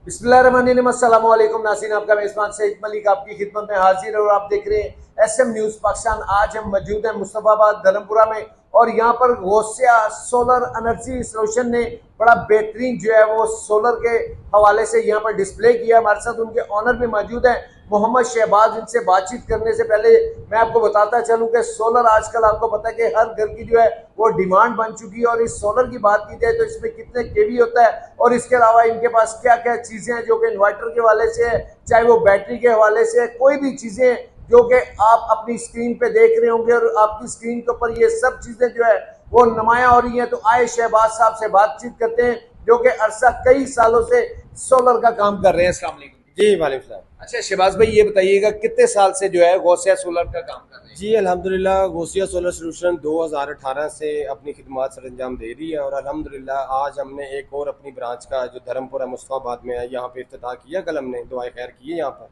बिस्मिल्लाहिर्रहमानिर्रहीम। अस्सलाम वालेकुम नाज़रीन, आपका मेज़बान सईद मलिक आपकी खिदमत में हाजिर है और आप देख रहे हैं एसएम न्यूज़ पाकिस्तान। आज हम मौजूद हैं मुस्तफाबाद धर्मपुरा में और यहाँ पर गौसिया सोलर एनर्जी सोल्यूशन ने बड़ा बेहतरीन जो है वो सोलर के हवाले से यहाँ पर डिस्प्ले किया। हमारे साथ उनके ऑनर भी मौजूद हैं मोहम्मद शहबाज। इनसे बातचीत करने से पहले मैं आपको बताता चलूं कि सोलर आजकल आपको पता है कि हर घर की जो है वो डिमांड बन चुकी है। और इस सोलर की बात की जाए तो इसमें कितने केवी होता है और इसके अलावा इनके पास क्या क्या चीज़ें हैं जो कि इन्वर्टर के हवाले से है, चाहे वो बैटरी के हवाले से है, कोई भी चीज़ें जो कि आप अपनी स्क्रीन पे देख रहे होंगे और आपकी स्क्रीन के ऊपर ये सब चीज़ें जो है वो नुमाया हो रही हैं। तो आए शहबाज साहब से बातचीत करते हैं जो कि अरसा कई सालों से सोलर का काम कर रहे हैं। अस्सलाम वालेकुम। जी वालेकुम सलाम। अच्छा शहबाज भाई, ये बताइएगा कितने साल से जो है गौसिया सोलर का काम कर रहे हैं? जी अल्हम्दुलिल्लाह गौसिया सोलर सोल्यूशन 2018 से अपनी खिदमत सर अंजाम दे रही है और अल्हम्दुलिल्लाह आज हमने एक और अपनी ब्रांच का जो धर्मपुरा मुस्तफाबाद में है यहाँ पे इफ्तिताह किया। कल हमने दुआए खैर की है यहाँ पर।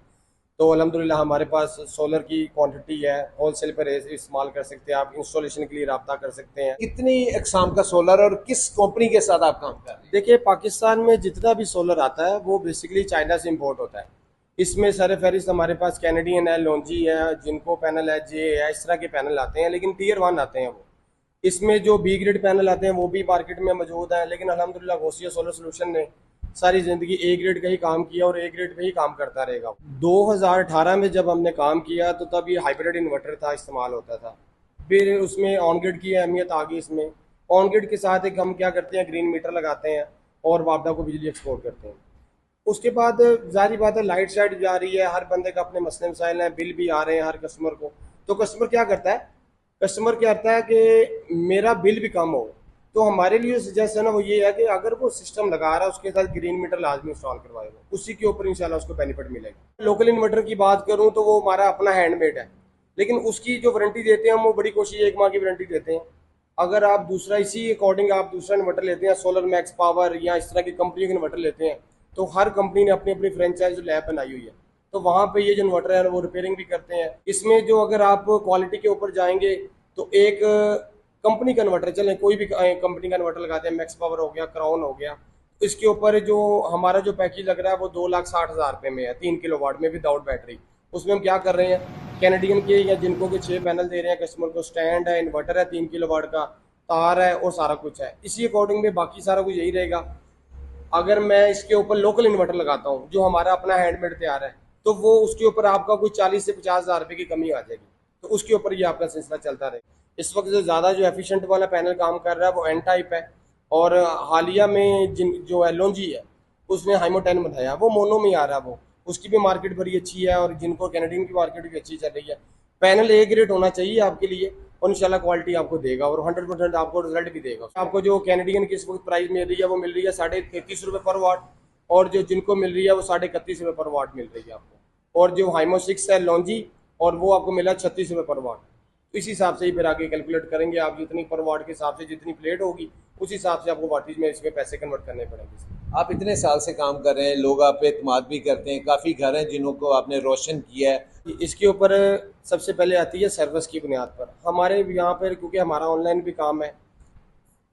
तो अल्हम्दुलिल्लाह हमारे पास सोलर की क्वांटिटी है, होलसेल पर इस्तेमाल कर सकते हैं आप, इंस्टॉलेशन के लिए रब्ता कर सकते हैं। कितनी अकसाम का सोलर और किस कंपनी के साथ आप काम कर रहे हैं? देखिए पाकिस्तान में जितना भी सोलर आता है वो बेसिकली चाइना से इम्पोर्ट होता है। इसमें सर फहरिस्त हमारे पास कैनेडियन है, लॉन्जी है, जिनको पैनल है, जे है, इस तरह के पैनल आते हैं, लेकिन टीयर 1 आते हैं वो। इसमें जो बी ग्रेड पैनल आते हैं वो भी मार्केट में मौजूद हैं, लेकिन अल्हम्दुलिल्लाह गौसिया सोलर सोल्यूशन ने सारी ज़िंदगी ए ग्रेड का ही काम किया और ए ग्रेड पे ही काम करता रहेगा। 2018 में जब हमने काम किया तो तब ये हाइब्रिड इन्वर्टर था, इस्तेमाल होता था। फिर उसमें ऑन ग्रिड की अहमियत आ गई। इसमें ऑन ग्रिड के साथ एक हम क्या करते हैं, ग्रीन मीटर लगाते हैं और वापडा को बिजली एक्सपोर्ट करते हैं। उसके बाद जारी बात है लाइट शाइट जा रही है, हर बंदे का अपने मसले मसाइल हैं, बिल भी आ रहे हैं हर कस्टमर को। तो कस्टमर क्या करता है, कस्टमर क्या करता है कि मेरा बिल भी कम हो। तो हमारे लिए सजेशन है वो ये है कि अगर वो सिस्टम लगा रहा है उसके साथ ग्रीन मीटर लाजमी इंस्टॉल करवाएगा, उसी के ऊपर इंशाल्लाह उसको बेनिफिट मिलेगा। लोकल इन्वर्टर की बात करूँ तो वो हमारा अपना हैंडमेड है, लेकिन उसकी जो वारंटी देते हैं हम वो बड़ी कोशिश 1 माह की वारंटी देते हैं। अगर आप दूसरा इसी अकॉर्डिंग आप दूसरा इन्वर्टर लेते हैं, सोलर मैक्स पावर या इस तरह की कंपनी के इन्वर्टर लेते हैं, तो हर कंपनी ने अपनी अपनी फ्रेंचाइज लैब बनाई हुई है। तो वहाँ पे ये जो इन्वर्टर है वो रिपेयरिंग भी करते हैं। इसमें जो अगर आप क्वालिटी के ऊपर जाएंगे तो एक कंपनी का इन्वर्टर, चलें कोई भी कंपनी का इन्वर्टर लगाते हैं, मैक्स पावर हो गया, क्राउन हो गया, तो इसके ऊपर जो हमारा जो पैकेज लग रहा है वो 2,60,000 रुपये में है, 3 किलोवाट में विदाउट बैटरी। उसमें हम क्या कर रहे हैं, कैनेडियन के या जिनको के 6 पैनल दे रहे हैं कस्टमर को, स्टैंड है, इन्वर्टर है, 3 किलोवाट का तार है और सारा कुछ है। इसी अकॉर्डिंग में बाकी सारा कुछ यही रहेगा। अगर मैं इसके ऊपर लोकल इन्वर्टर लगाता हूँ जो हमारा अपना हैंडमेड तैयार है, तो वो उसके ऊपर आपका कोई 40 से 50,000 रुपये की कमी आ जाएगी। तो उसके ऊपर ये आपका सिलसिला चलता रहे। इस वक्त जो ज़्यादा जो एफिशिएंट वाला पैनल काम कर रहा है वो एन टाइप है, और हालिया में जिन जो एलोनजी है उसने हाइमो 10 बनाया, वो मोनो में आ रहा है, वो उसकी भी मार्केट बड़ी अच्छी है और जिनको कैनेडियन की मार्केट भी अच्छी चल रही है। पैनल ए ग्रेड होना चाहिए आपके लिए और इंशाल्लाह क्वालिटी आपको देगा और 100% आपको रिजल्ट भी देगा। आपको जो कैनेडियन की इस वक्त प्राइस मिल रही है वो मिल रही है 33.5 रुपये पर वाट, और जो जिनको मिल रही है वो 31.5 रुपये पर वाट मिल रही है आपको। और जो हाइमो 6 है लॉन्जी, और वो आपको मिला 36 रुपये पर वाट। तो इस हिसाब से ही फिर आगे कैलकुलेट करेंगे आप, जितनी पर वाट के हिसाब से जितनी प्लेट होगी उस हिसाब से आपको वाटेज में इसमें पैसे कन्वर्ट करने पड़ेंगे। आप इतने साल से काम कर रहे हैं, लोग आप पे एतमाद भी करते हैं, काफ़ी घर हैं जिनको आपने रोशन किया है। इसके ऊपर सबसे पहले आती है सर्विस की बुनियाद पर। हमारे यहाँ पर क्योंकि हमारा ऑनलाइन भी काम है,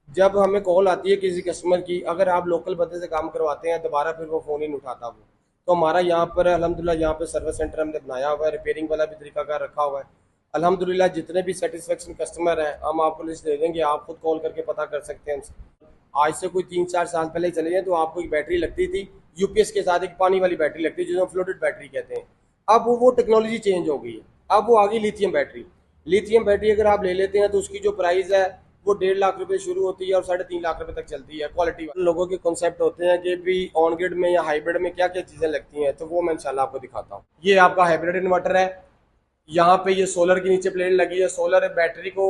जब हमें कॉल आती है किसी कस्टमर की, अगर आप लोकल बंदे से काम करवाते हैं दोबारा फिर वो फ़ोन ही नहीं उठाता वो। तो हमारा यहाँ पर अल्हम्दुलिल्लाह यहाँ पे सर्विस सेंटर हमने बनाया हुआ है, रिपेयरिंग वाला भी तरीकाकार रखा हुआ है। अल्हम्दुलिल्लाह जितने भी सेटिस्फेक्शन कस्टमर हैं हम आपको लिस्ट दे देंगे, आप खुद कॉल करके पता कर सकते हैं हमसे। आज से कोई 3-4 साल पहले चले जाए तो आपको एक बैटरी लगती थी यूपीएस के साथ, एक पानी वाली बैटरी लगती है जिसको फ्लोटेड बैटरी कहते हैं। अब वो टेक्नोलॉजी चेंज हो गई है, अब वो आ गई लिथियम बैटरी। लिथियम बैटरी अगर आप ले लेते हैं तो उसकी जो प्राइस है वो 1.5 लाख रुपए शुरू होती है और 3.5 लाख रुपए तक चलती है। क्वालिटी लोगों के कॉन्सेप्ट होते हैं कि भी ऑन ग्रिड में या हाइब्रिड में क्या क्या चीज़ें लगती हैं, तो वो मैं इंशाल्लाह आपको दिखाता हूँ। ये आपका हाइब्रिड इन्वर्टर है, यहाँ पे ये सोलर के नीचे प्लेट लगी है। सोलर बैटरी को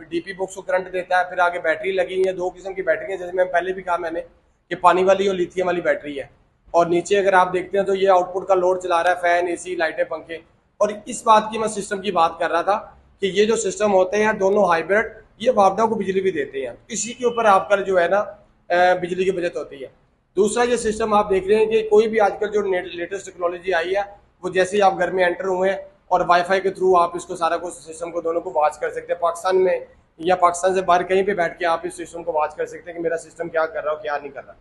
डीपी बॉक्स को करंट देता है, फिर आगे बैटरी लगी है। 2 किस्म की बैटरी है, जैसे मैं पहले भी कहा मैंने कि पानी वाली और लिथियम वाली बैटरी है। और नीचे अगर आप देखते हैं तो ये आउटपुट का लोड चला रहा है, फैन, एसी, लाइटें, पंखे। और इस बात की मैं सिस्टम की बात कर रहा था कि ये जो सिस्टम होते हैं दोनों हाइब्रिड, ये वापडा को बिजली भी देते हैं, इसी के ऊपर आपका जो है ना बिजली की बचत होती है। दूसरा ये सिस्टम आप देख रहे हैं कि कोई भी आजकल जो लेटेस्ट टेक्नोलॉजी आई है वो जैसे ही आप घर में एंटर हुए हैं और वाईफाई के थ्रू आप इसको सारा कुछ सिस्टम को दोनों को वॉच कर सकते हैं। पाकिस्तान में या पाकिस्तान से बाहर कहीं पे बैठ के आप इस सिस्टम को वॉच कर सकते हैं कि मेरा सिस्टम क्या कर रहा है क्या नहीं कर रहा।